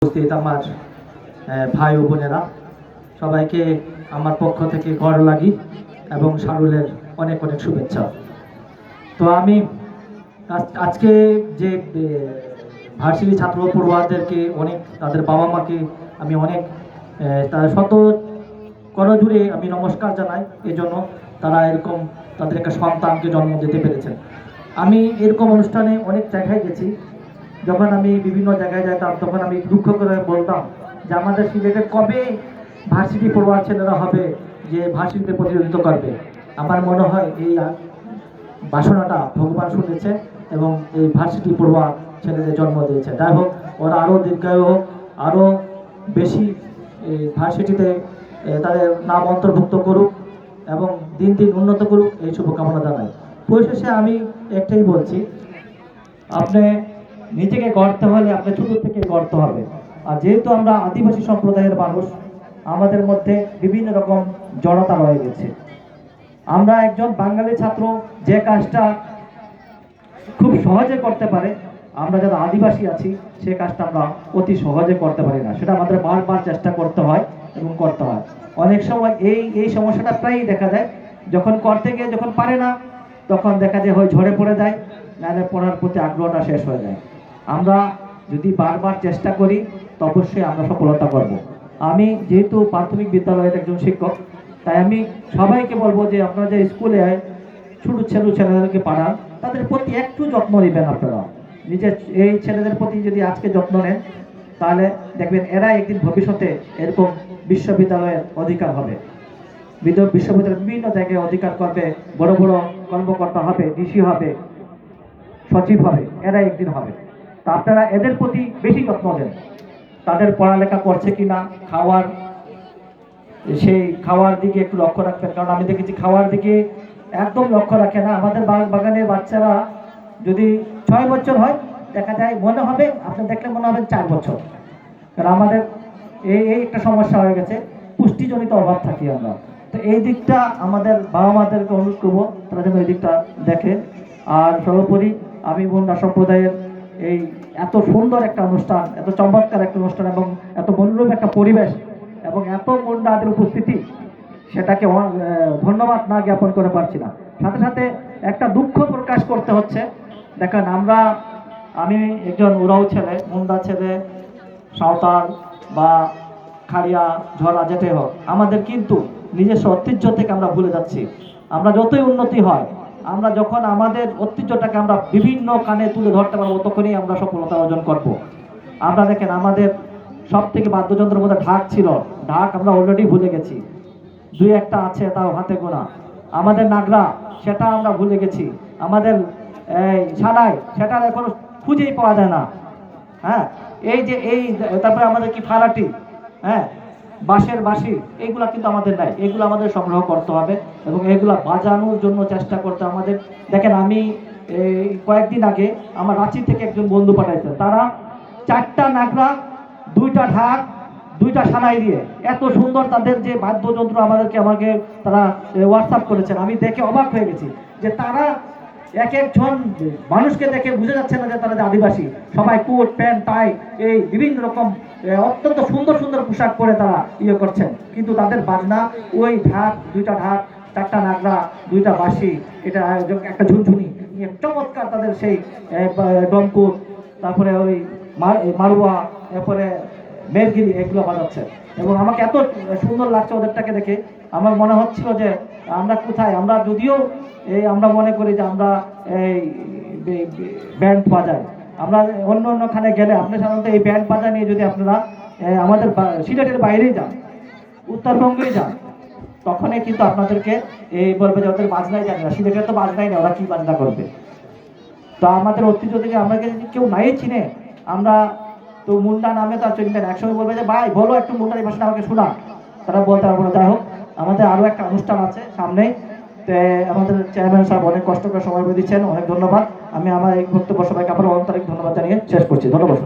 উপস্থিত আমার ভাই ও বোনেরা, সবাইকে আমার পক্ষ থেকে গড় লাগি এবং শারুলের অনেক অনেক শুভেচ্ছা। তো আমি আজকে যে ভার্সিটি ছাত্র পড়ুয়াদেরকে অনেক, তাদের বাবা মাকে আমি অনেক তার শত করজুড়ে আমি নমস্কার জানাই। এজন্য তারা এরকম তাদের একটা সন্তানকে জন্ম দিতে পেরেছেন। আমি এরকম অনুষ্ঠানে অনেক জায়গায় গেছি। যখন আমি বিভিন্ন জায়গায় যেতাম তখন আমি দুঃখ করে বলতাম যে আমাদের সিলেটে কবে ভার্সিটি পড়ুয়ার ছেলেরা হবে যে ভার্সিটিতে প্রতিনিধিত্ব করবে। আমার মনে হয় এই বাসনাটা ভগবান শুনেছে এবং এই ভার্সিটি পড়ুয়া ছেলেদের জন্ম দিয়েছে। যাই হোক, ওরা আরও দীর্ঘায়ু হোক, আরও বেশি ভার্সিটিতে তাদের নাম অন্তর্ভুক্ত করুক এবং দিন দিন উন্নত করুক, এই শুভকামনা জানাই। পরিশেষে আমি একটাই বলছি, আপনি নিজেকে গড়তে হলে আপনি ছোট থেকে গড়তে হবে। আর যেহেতু আমরা আদিবাসী সম্প্রদায়ের মানুষ, আমাদের মধ্যে বিভিন্ন রকম জড়তা রয়ে গেছে। আমরা একজন বাঙালি ছাত্র যে কাজটা খুব সহজে করতে পারে, আমরা যারা আদিবাসী আছি সে কাজটা আমরা অতি সহজে করতে পারি না। সেটা আমাদের বারবার চেষ্টা করতে হয় এবং করতে হয়। অনেক সময় এই সমস্যাটা প্রায়ই দেখা যায়, যখন করতে গিয়ে যখন পারে না তখন দেখা যায় হয় ঝরে পড়ে যায়, নাহলে পড়ার প্রতি আগ্রহটা শেষ হয়ে যায়। আমরা যদি বারবার চেষ্টা করি তো অবশ্যই আমরা সফলতা করব। আমি যেহেতু প্রাথমিক বিদ্যালয়ের একজন শিক্ষক, তাই আমি সবাইকে বলবো যে আপনারা যে স্কুলে ছোট ছেলেদেরকে পড়ান, তাদের প্রতি একটু যত্ন নেবেন। আপনারা নিজের এই ছেলেদের প্রতি যদি আজকে যত্ন নেন, তাহলে দেখবেন এরা একদিন ভবিষ্যতে এরকম বিশ্ববিদ্যালয়ের অধিকার হবে, বিশ্ববিদ্যালয়ের বিভিন্ন জায়গায় অধিকার করবে, বড় বড় কর্মকর্তা হবে, ডিসি হবে, সচিব হবে, এরা একদিন হবে। তা আপনারা এদের প্রতি বেশি যত্ন দেন। তাদের পড়ালেখা করছে কিনা, সেই খাওয়ার দিকে একটু লক্ষ্য রাখবেন। কারণ আমি দেখেছি খাওয়ার দিকে একদম লক্ষ্য রাখে না। আমাদের বাগানের বাচ্চারা যদি 6 বছর হয়, দেখা যায় মনে হবে, আপনি দেখলে মনে হবে 4 বছর। কারণ আমাদের এই একটা সমস্যা হয়ে গেছে, পুষ্টিজনিত অভাব থাকি আমরা। তো এই দিকটা আমাদের বাবা মাদেরকে অনুরোধ করবো, তারা যেন এই দিকটা দেখে। আর সর্বোপরি আমি মুন্ডা সম্প্রদায়ের এই এত সুন্দর একটা অনুষ্ঠান, এত চমৎকার একটা অনুষ্ঠান এবং এত মনোরম একটা পরিবেশ এবং এত মুন্ডাদের উপস্থিতি, সেটাকে ধন্যবাদ না জ্ঞাপন করে পারছি না। সাথে সাথে একটা দুঃখ প্রকাশ করতে হচ্ছে। দেখেন, আমি একজন উরাও ছেলে, মুন্ডা ছেলে, সাঁওতাল বা খাড়িয়া, ঝরা, যেটাই হোক, আমাদের কিন্তু নিজস্ব ঐতিহ্য থেকে আমরা ভুলে যাচ্ছি। আমরা যতই উন্নতি হয়, আমরা যখন আমাদের ঐতিহ্যটাকে আমরা বিভিন্ন কানে তুলে ধরতে পারবো, তখনই আমরা সফলতা অর্জন করব। আমরা দেখেন, আমাদের সব থেকে বাদ্যযন্ত্রের মধ্যে ঢাক ছিল, ঢাক আমরা অলরেডি ভুলে গেছি। 2-1টা আছে, তাও হাতে গোনা। আমাদের নাগরা, সেটা আমরা ভুলে গেছি। আমাদের সানাই, সেটা এখনো খুঁজেই পাওয়া যায় না। হ্যাঁ, তারপরে আমাদের কি ফারাটি, হ্যাঁ, বাঁশের বাঁশি, এইগুলা কিন্তু আমাদের নাই। এগুলো আমাদের সংগ্রহ করতে হবে এবং এগুলা বাজানোর জন্য চেষ্টা করতে আমাদের। দেখেন, আমি কয়েকদিন আগে আমার রাঁচি থেকে একজন বন্ধু পাঠাইছে, তারা 4টা নাগরা, 2টা ঢাক, 2টা সানাই দিয়ে এত সুন্দর তাদের যে বাদ্যযন্ত্র আমাকে তারা হোয়াটসঅ্যাপ করেছেন। আমি দেখে অবাক হয়ে গেছি যে তারা এক একজন মানুষকে দেখে বোঝা যাচ্ছে না যে তারা যে আদিবাসী। সবাই কোট প্যান্ট টাই, এই বিভিন্ন রকম অত্যন্ত সুন্দর সুন্দর পোশাক পরে তারা করছেন, কিন্তু তাদের বাজনা ওই ঢাক, 2টা ঢাক, 4টা নাগরা, 2টা বাঁশি, এটা একটা ঝুনঝুনি, চমৎকার তাদের সেই ডমকুট, তারপরে ওই মারুয়া, এরপরে মেরগিরি, এগুলো বাজাচ্ছে। এবং আমাকে এত সুন্দর লাগছে ওদেরটাকে দেখে। আমার মনে হচ্ছিল যে আমরা কোথায়, আমরা যদিও আমরা মনে করি যে আমরা এই ব্যান্ড বাজাই, আমরা অন্য খানে গেলে আপনি সাধারণত এই ব্যান্ড বাজা নিয়ে যদি আপনারা আমাদের সিলেটের বাইরেই যান, উত্তরবঙ্গেই যান, তখনই কিন্তু আপনাদেরকে বলবে যে ওদের বাজনাই জানে না, সিলেটের তো বাজনাই না, ওরা কি বাজনা করবে। তো আমাদের ঐতিহ্য থেকে আমরা কেউ নাই চিনে, আমরা তো মুন্ডা নামে তো চলবে না। একসময় বলবে যে ভাই বলো একটু মুন্ডারি ভাষাটা আমাকে শোনা, তারা বলতে পারবো না। যাই হোক, আমাদের আরও একটা অনুষ্ঠান আছে সামনেই। তো আমাদের চেয়ারম্যান সাহেব অনেক কষ্ট করে সময় দিচ্ছেন, অনেক ধন্যবাদ। আমি আমার এই বক্তব্য সবাইকে আবার আন্তরিক ধন্যবাদ জানিয়ে শেষ করছি। ধন্যবাদ।